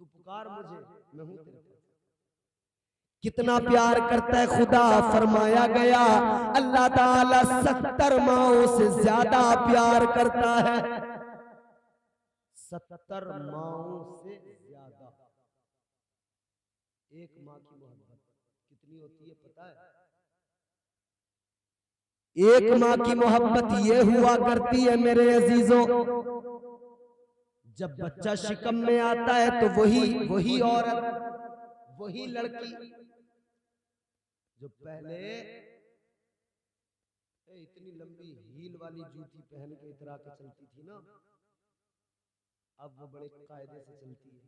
तू पुकार मुझे, मैं हूं तेरे पास। कितना प्यार करता है खुदा, फरमाया गया अल्लाह ताला 70 माओं से ज्यादा प्यार करता है। 70 माओं से ज्यादा। एक माँ की मोहब्बत कितनी होती है पता है? एक माँ की मोहब्बत ये हुआ करती है मेरे अजीजों, जब बच्चा शिकम में आता है तो वही औरत, वही लड़की जो पहले इतनी लंबी हील वाली जूती पहन के इतरा के चलती थी ना, अब वो बड़े कायदे से चलती है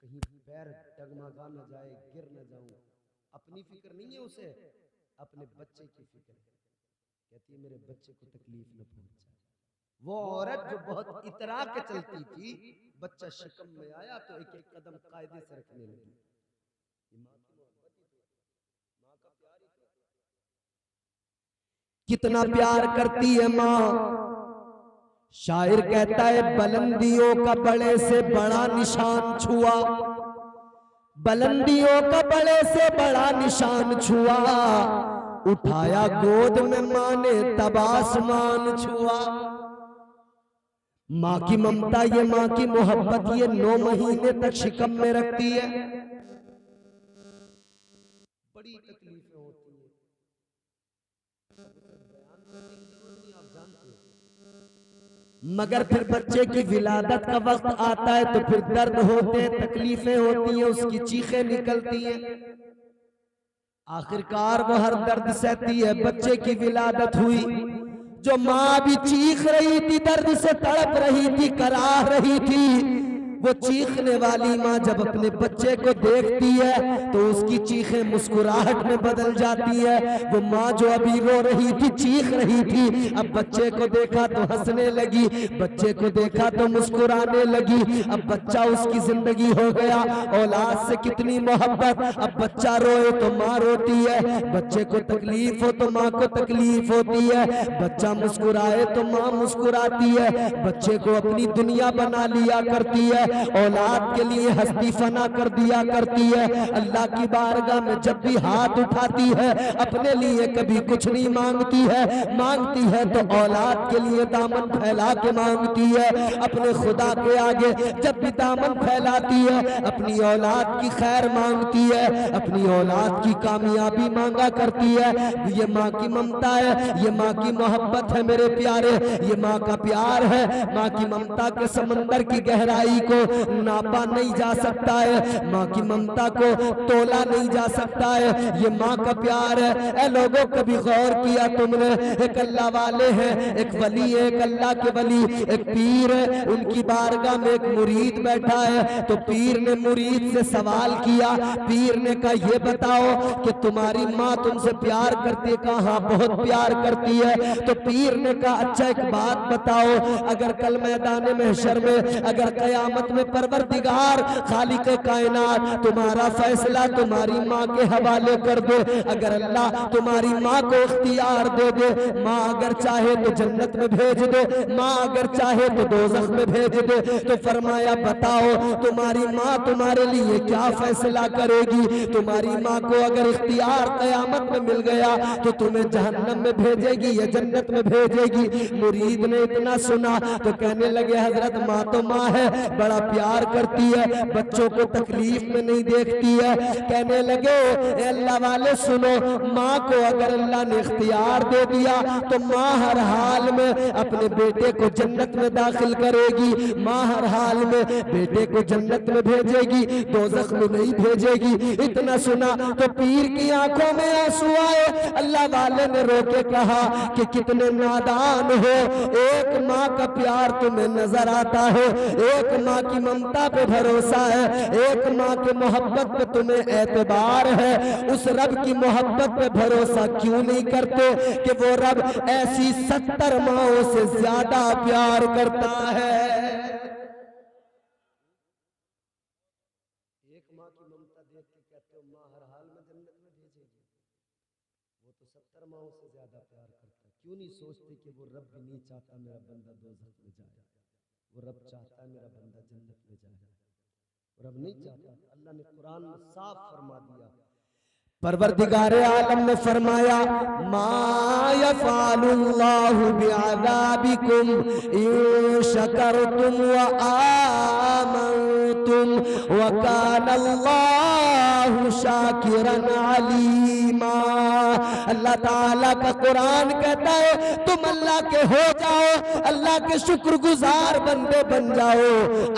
कि कहीं पैर डगमगा न जाए, गिर न जाऊं। अपनी फिक्र नहीं है उसे, अपने बच्चे की फिक्र है। कहती है मेरे बच्चे को तकलीफ न पहुंच जाए। वो औरत जो बहुत इतरा के चलती थी, बच्चा शिकम में आया तो एक एक कदम कायदे से रखने लगी। माँ की मोहब्बत ही तो, माँ का प्यार ही तो। कितना प्यार करती है माँ। शायर कहता है बुलंदियों का बड़े से बड़ा निशान छुआ, बुलंदियों का बड़े से बड़ा निशान छुआ, उठाया गोद में माँ ने तब आसमान छुआ। माँ की ममता, ये माँ की मोहब्बत, ये 9 महीने तक शिकम में रखती है। बड़ी तकलीफें होती है, आप जानते हो। मगर फिर बच्चे की विलादत का वक्त आता है तो फिर दर्द होते हैं, तकलीफें होती हैं, उसकी चीखें निकलती हैं। आखिरकार वो हर दर्द सहती है। बच्चे की विलादत हुई, जो माँ भी चीख रही थी, दर्द से तड़प रही थी, कराह रही थी, वो चीखने वाली माँ जब अपने बच्चे को देखती है तो उसकी चीखें मुस्कुराहट में बदल जाती है। वो माँ जो अभी रो रही थी, चीख रही थी, अब बच्चे को देखा तो हंसने लगी, बच्चे को देखा तो मुस्कुराने लगी। अब बच्चा उसकी जिंदगी हो गया। औलाद से कितनी मोहब्बत। अब बच्चा रोए तो माँ रोती है, बच्चे को तकलीफ हो तो माँ को तकलीफ होती है, बच्चा मुस्कुराए तो माँ मुस्कुराती है, बच्चे को अपनी दुनिया बना लिया करती है, औलाद के लिए हस्ती फना कर दिया करती है। अल्लाह की बारगाह में जब भी हाथ उठाती है, अपने लिए कभी कुछ नहीं मांगती है, मांगती है तो औलाद के लिए दामन फैला के मांगती है। अपने खुदा के आगे जब भी दामन फैलाती है, अपनी औलाद की खैर मांगती है, अपनी औलाद की कामयाबी मांगा करती है। ये माँ की ममता है, ये माँ की मोहब्बत है मेरे प्यारे, ये माँ का प्यार है। माँ की ममता के समंदर की गहराई को नापा नहीं जा सकता है, माँ की ममता को तोला नहीं जा सकता है। ये माँ का प्यार है। ए लोगों, कभी गौर किया तुमने? एक अल्लाह वाले हैं, एक वली है, एक अल्लाह के वली, एक पीर है, उनकी बारगाह में एक मुरीद बैठा है। तो पीर ने मुरीद से सवाल किया, पीर ने कहा ये बताओ कि तुम्हारी माँ तुमसे प्यार करती है? कहा हाँ बहुत प्यार करती है। तो पीर ने कहा अच्छा एक बात बताओ, अगर कल मैदान महशर में, अगर कयामत में परवरदिगार खालिक कायनात तुम्हारा फैसला तुम्हारी माँ के हवाले कर दे, अगर अल्लाह तुम्हारी माँ को इख्तियार दे दे, माँ अगर चाहे तो जन्नत में भेज दे, माँ अगर चाहे तो दोज़ख में भेज दे, तो फरमाया बताओ तुम्हारी माँ तुम्हारे लिए क्या फैसला करेगी? तुम्हारी माँ को अगर इख्तियार कयामत में मिल गया तो तुम्हें जहन्नम में भेजेगी या जन्नत में भेजेगी? मुरीद ने इतना सुना तो कहने लगे हजरत माँ तो माँ है, बड़ा प्यार करती है, बच्चों को तकलीफ में नहीं देखती है। कहने लगे अल्लाह वाले सुनो, माँ को अगर अल्लाह ने इख्तियार दे दिया तो माँ हर हाल में अपने बेटे को जन्नत में दाखिल करेगी, माँ हर हाल में बेटे को जन्नत में भेजेगी, दोज़ख में नहीं भेजेगी। इतना सुना तो पीर की आंखों में आंसू आए। अल्लाह वाले ने रोके कहा कि कितने नादान हो, एक माँ का प्यार तुम्हें नजर आता है, एक माँ की ममता पे भरोसा है, एक माँ के मोहब्बत पे तुम्हें एतबार है, उस रब की मोहब्बत पे भरोसा क्यों नहीं करते कि वो रब ऐसी 70 माँओं से ज्यादा प्यार करता है। एक माँ की ममता देख के कहते हो माँ हर हाल में जन्नत में भेजेगी, वो तो 70 माँओं से ज्यादा प्यार करता है। क्यों नहीं सोचते कि वो रब भी नहीं चाहता मेरा बंदा दोज़ख में जाए, वो रब चाहता है मेरा बंदा जन्नत में जाए, रब नहीं चाहता। अल्लाह ने कुरान में साफ फरमा दिया, परवरदिगारे आलम ने फरमाया मा यफ़अलुल्लाहु बिअज़ाबिकुम इन शकरतुम व आमनतुम व कानल्लाहु शाकिरन अलीमा। अल्लाह ताला का कुरान कहता है तुम अल्लाह के हो जाओ, अल्लाह के शुक्रगुजार बंदे बन जाओ।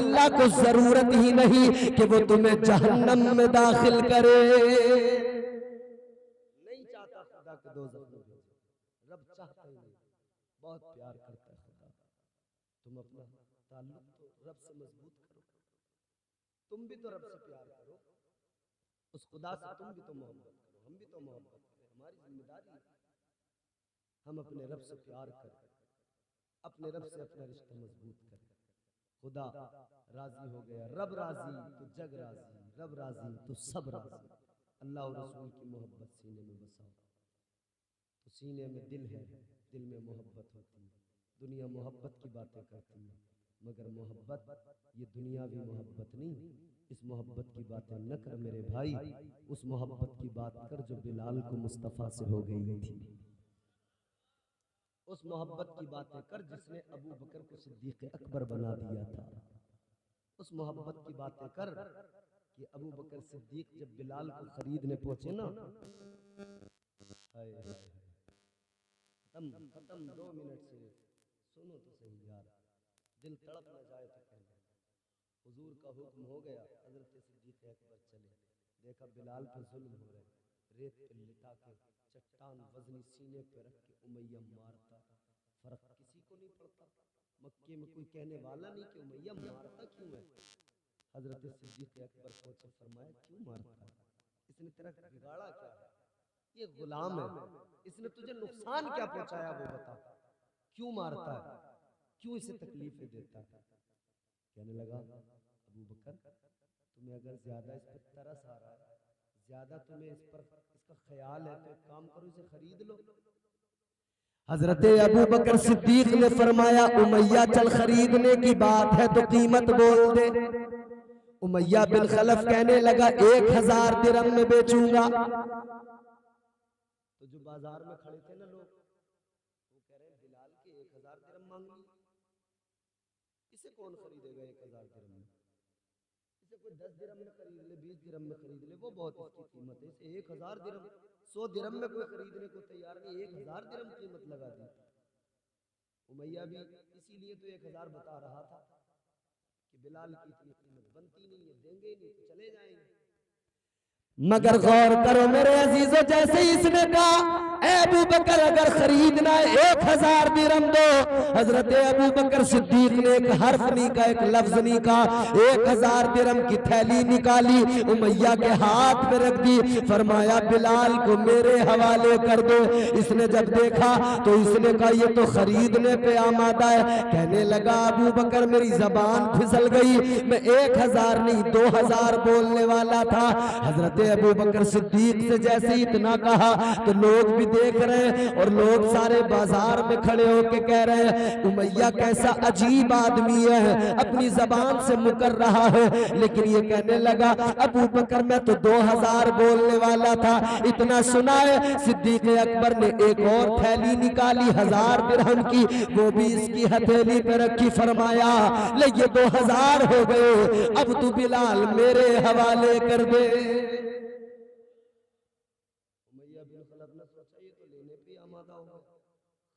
अल्लाह को जरूरत ही नहीं कि वो तुम्हें जहन्नम में दाखिल करे। रब चाहता ही नहीं, बहुत प्यार करता है खुदा। तुम अपना ताल्लुक तो रब से मजबूत करो, तुम भी तो रब से प्यार करो, उस खुदा से तुम भी तो मोहब्बत करो, हम भी तो मोहब्बत करें। हमारी जिम्मेदारी है हम अपने रब से प्यार करें, अपने रब से अपना रिश्ता मजबूत करें। खुदा राजी हो गया, रब राजी तो जग राजी, रब राजी तो सब राजी। अल्लाह और रसूल की मोहब्बत सीने में बसाओ, तो सीने में दिल है, दिल में मोहब्बत होती है। दुनिया मोहब्बत की बातें करती है, मगर मोहब्बत ये दुनियावी मोहब्बत नहीं। इस मोहब्बत की बातें न कर मेरे भाई, उस मोहब्बत की बात कर जो बिलाल को मुस्तफ़ा से हो गई थी। उस मोहब्बत की बातें कर जिसने अबू बकर को सिद्दीक़ अकबर बना दिया था। उस मोहब्बत की बातें कर कि अबू बकर सिद्दीक जब बिलाल को खरीदने पहुंचे ना, खत्म 2 मिनट से सुनो तो सही यार, दिल तड़प न जाए तो कहना। हुजूर का हुक्म हो गया, हजरत सिद्दीक अकबर चले, देखा बिलाल पर जुल्म हो रहे, रेत पे लिटा के चट्टान वजनी सीने पे रख के उमैया मारता। फर्क किसी को नहीं पड़ता, मक्के में कोई कहने वाला नहीं कि उमैया मारता क्यों है। हजरत सिद्दीक अकबर पहुंचे, फरमाया क्यों मारता है, इसने तेरा बिगाड़ा क्या है, ये गुलाम है, इसने तुझे नुकसान क्या पहुंचाया वो बता, क्यों मारता है, क्यों इसे तकलीफें देता है। कहने लगा अबू बकर तुम्हें अगर ज्यादा इस पर तरस आ रहा है, ज्यादा तुम्हें इस पर इसका ख्याल है, तो एक काम करो इसे खरीद लो। हजरत अबू बकर सिद्दीक ने फरमाया उमैया चल खरीदने की बात है तो कीमत बोल दे। उमैया बिन खलफ कहने लगा 1000 दिरहम में बेचूंगा। तो जो बाजार में खड़े थे ना लोग, वो कह रहे हैं बिलाल के 1000 दिरहम मांग ली, इसे कौन खरीदेगा 1000 दिरहम में, इसे कोई 10 दिरहम में खरीद ले, 20 दिरहम में खरीद ले, वो बहुत इसकी कीमत है, इसे 1000 दिरहम 100 दिरहम में कोई खरीदने को तैयार नहीं, 1000 दिरहम कीमत लगा दी। उमैया भी इसीलिए तो 1000 बता रहा था कि बिलाल की इतनी कीमत बनती नहीं है, देंगे ही नहीं तो चले जाएंगे। मगर गौर करो मेरे अजीजों, जैसे ही इसने कहा अबू बकर अगर खरीदना है 1000 दिरहम दो, हजरत अबू बकर सिद्दीक ने एक हर्फ नहीं का, एक लफ्ज नहीं का, 1000 दिरहम की थैली निकाली, उमैया के हाथ में रख दी, फरमाया बिलाल को मेरे हवाले कर दो। इसने जब देखा तो इसने कहा ये तो खरीदने पे आमादा है। कहने लगा अबू बकर मेरी जबान फिसल गई, मैं 1000 नहीं 2000 बोलने वाला था। हजरत अबू बकर सिद्दीक से जैसे इतना कहा तो लोग भी देख रहे हैं और लोग सारे बाजार में खड़े होके कह रहे हैं उमैया कैसा अजीब आदमी है, अपनी जबान से मुकर रहा है। लेकिन ये कहने लगा अबू बकर मैं तो 2000 बोलने वाला था। इतना सुना है सिद्दीक अकबर ने एक और थैली निकाली 1000 दिरहम की, वो भी इसकी हथेली पे रखी, फरमाया ले ये 2000 हो गए, अब तू बिलाल मेरे हवाले कर दे।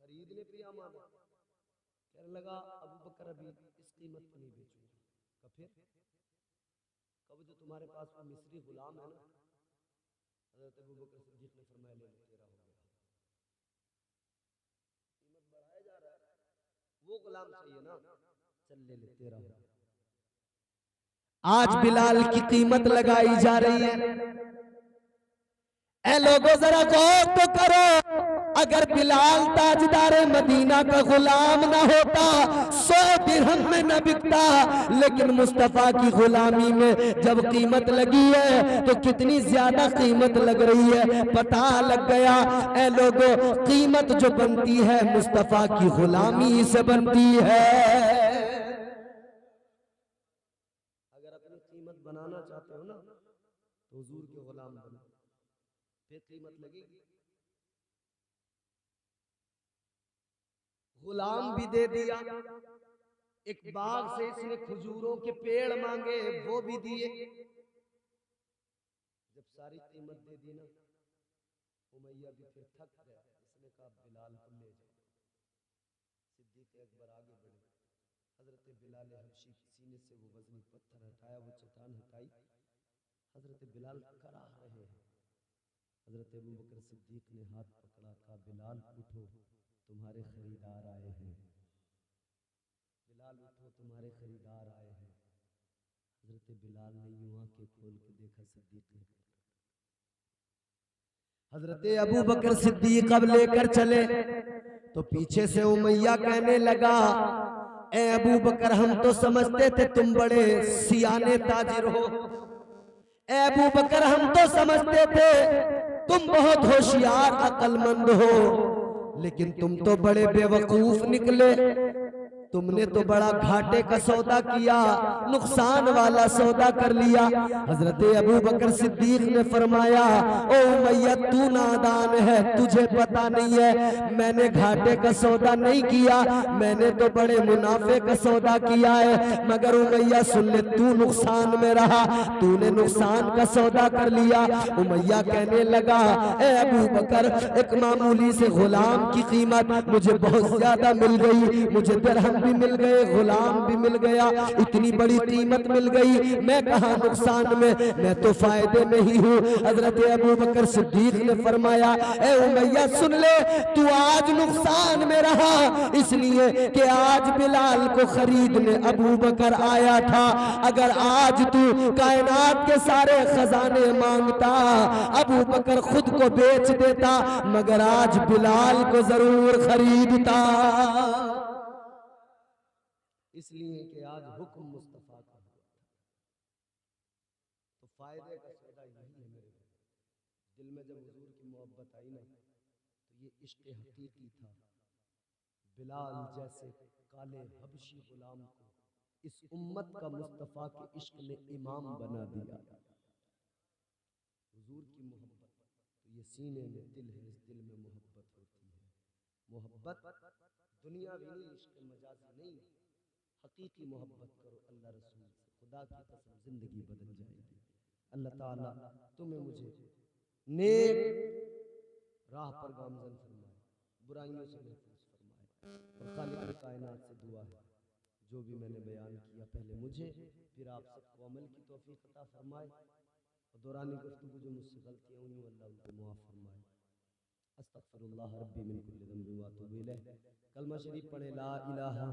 खरीदने पे आमादा, कहने लगा अबू बकर अभी इस कीमत पर नहीं बेचूंगा। फिर कब जो तुम्हारे पास वो मिस्री गुलाम है ना, हज़रत अबू बकर सिद्दीक ने फरमाया ले लो तेरा हो गया। कीमत बढ़ाया जा रहा है, वो गुलाम चाहिए ना, चल ले ले तेरा हो गया। आज बिलाल की कीमत लगाई जा रही है। ए लोगों जरा गौर तो करो, अगर बिलाल ताजदार मदीना का गुलाम ना होता 100 दिरहम में न बिकता, लेकिन मुस्तफा की गुलामी में जब कीमत लगी है तो कितनी ज्यादा कीमत लग रही है पता लग गया। ए लोगों कीमत जो बनती है मुस्तफा की गुलामी से बनती है। अपनी कीमत बनाना चाहते हो ना तो हुजूर के गुलाम बनो, फिर कीमत लगेगी। गुलाम भी दे दिया, एक बाग से इसने खजूरों के पेड़ मांगे वो भी दिए। जब सारी कीमत दे दी ना, उमैया भी फिर थक गया। इसने कहा बिलाल को ले जाओ। सिद्दीक अकबर आगे बढ़े, हजरत बिलाल हबशी सीने से वो वजनी पत्थर हटाया, वो चट्टान हटाई, हजरत बिलाल कराह रहे हैं। हजरत अबू बकर सिद्दीक ने हाथ पकड़ा, कहा बिलाल उठो, तुम्हारे खरीदार आए हैं। बिलाल उठो, तुम्हारे खरीदार आए हैं। हजरत बिलाल ने यूं आंखें खोल के देखा, सिद्दीक ने। हजरत अबू बकर सिद्दीक अब लेकर चले तो पीछे से उमैया कहने लगा, ए अबू बकर हम तो समझते थे तुम बड़े सियाने ताजिर हो, ए अबू बकर हम तो समझते थे तुम बहुत होशियार अक्लमंद हो, लेकिन तुम तो बड़े बेवकूफ निकले। तुमने तो बड़ा घाटे का सौदा किया, नुकसान वाला सौदा कर लिया। हजरत अबू बकर सिद्दीक ने फरमाया, ओ उमैया तू नादान है, तुझे पता नहीं है मैंने घाटे का सौदा नहीं किया, मैंने तो बड़े मुनाफे का सौदा किया है। मगर उमैया सुन ले, तू नुकसान में रहा, तूने नुकसान का सौदा कर लिया। उमैया कहने लगा, ए अबू बकर एक मामूली से गुलाम की कीमत मुझे बहुत ज्यादा मिल गई, मुझे दिरहम भी मिल गए, गुलाम भी मिल गया, इतनी बड़ी कीमत मिल गई, मैं कहाँ नुकसान में, मैं तो फायदे में ही हूँ। हजरत अबू बकर सिद्दीक ने फरमाया, ए उमैया सुन ले, तू आज नुकसान में रहा इसलिए कि आज बिलाल को खरीदने अबू बकर आया था। अगर आज तू कायनात के सारे खजाने मांगता, अबू बकर खुद को बेच देता, मगर आज बिलाल को जरूर खरीदता, इसलिए कि आज हुक्म मुस्तफा का हुआ। तो फायदे का सौदा यही है मेरे दिल में। जब हुजूर की मोहब्बत आई ना तो ये इश्क हकीकी था। बिलाल जैसे काले हबशी गुलाम को इस उम्मत का मुस्तफा के इश्क ने इमाम बना दिया। हुजूर की मोहब्बत तो ये सीने में दिल है, इस दिल में मोहब्बत होती है। मोहब्बत दुनियावी नहीं, इश्क मजाजी नहीं, हकीकी मोहब्बत करो अल्लाह रसूल से, खुदा की कसम जिंदगी बदल जाएगी। अल्लाह ताला तुम्हें मुझे नेक राह पर गामजन फरमाए, बुराइयों से महफूज फरमाए। और खालिक कायनात से दुआ है, जो भी मैंने बयान किया पहले मुझे फिर आप सबको अमल की तौफीक अता फरमाए, और दौरानी गुफ्तगू जो मुझसे गलतियाँ हुई अल्लाह उनको माफ़ फरमाए। अस्तगफिरुल्लाह रब्बी मिन कुल्लि ज़ंबिन व अतूबु इलैह। कलमा शरीफ पढ़े, ला इलाहा